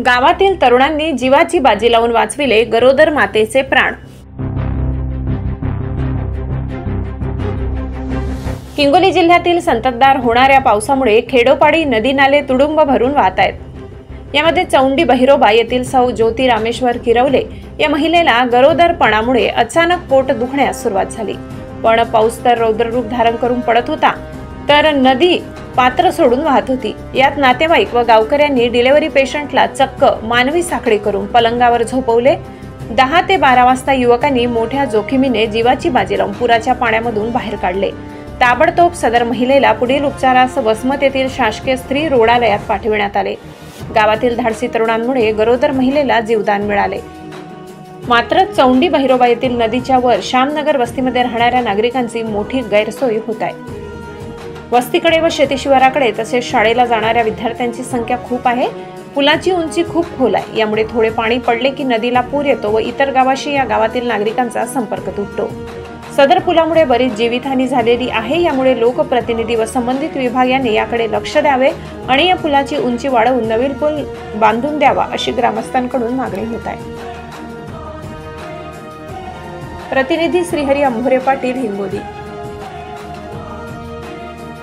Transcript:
गावातील तरुणांनी जीवाची बाजी लावून वाचविले गरोदर मातेचे प्राण। हिंगोली जिल्ह्यातील संततधार होणाऱ्या पावसामुळे खेडोपाडी नदी नाले तुडुंब भरून वाहत आहेत। यामध्ये चौंडी बहिरोबा येथील सौ ज्योती रामेश्वर किरवले या महिलेला गरोदरपणामुळे अचानक पोट दुखण्यास सुरुवात झाली। पण पाऊस तर रौद्ररूप धारण करून पडत होता, तर नदी पात्र सोडून वाहत होती। यात नातेवाईक व गावकऱ्यांनी डिलिव्हरी पेशंटला चक्क मानवी साखळी करून पलंगावर झोपवले। 10 ते 12 वाजता युवकांनी मोठ्या जोखमीने जीवाची बाजी लावून पुराच्या पाण्यामधून बाहेर काढले। ताबडतोब सदर महिलेला पुढील उपचारास वसमत येथील शासकीय स्त्री रुग्णालयात पाठविण्यात आले। गावातील धाडसी तरुणांमुळे गरोदर महिलेला जीवदान मिळाले। मात्र चौंडी बहिरोबा येथील नदीच्या वर श्यामनगर वस्तीमध्ये राहणाऱ्या नागरिकांची मोठी गैरसोय होत आहे। वस्तीकडे व शेती शिवाराकडे तसेच शाळेला जाणाऱ्या विद्यार्थ्यांची संख्या खूप आहे। पुलाची उंची खूप खोल आहे, यामुळे थोडे पाणी पडले की नदीला पूर येतो व इतर गावाशी या गावातील नागरिकांचा संपर्क तुटतो। सदर पुलामुळे बरीच जीवितहानी झालेली आहे, यामुळे लोकप्रतिनिधी व संबंधित विभाग यांनी याकडे लक्ष द्यावे आणि या पुलाची उंची वाढवून नवीन पूल बांधून द्यावा अशी ग्रामस्थांकडून मागणी होत आहे। प्रतिनिधी श्रीहरी अंभोरे पाटील, हिंगोली।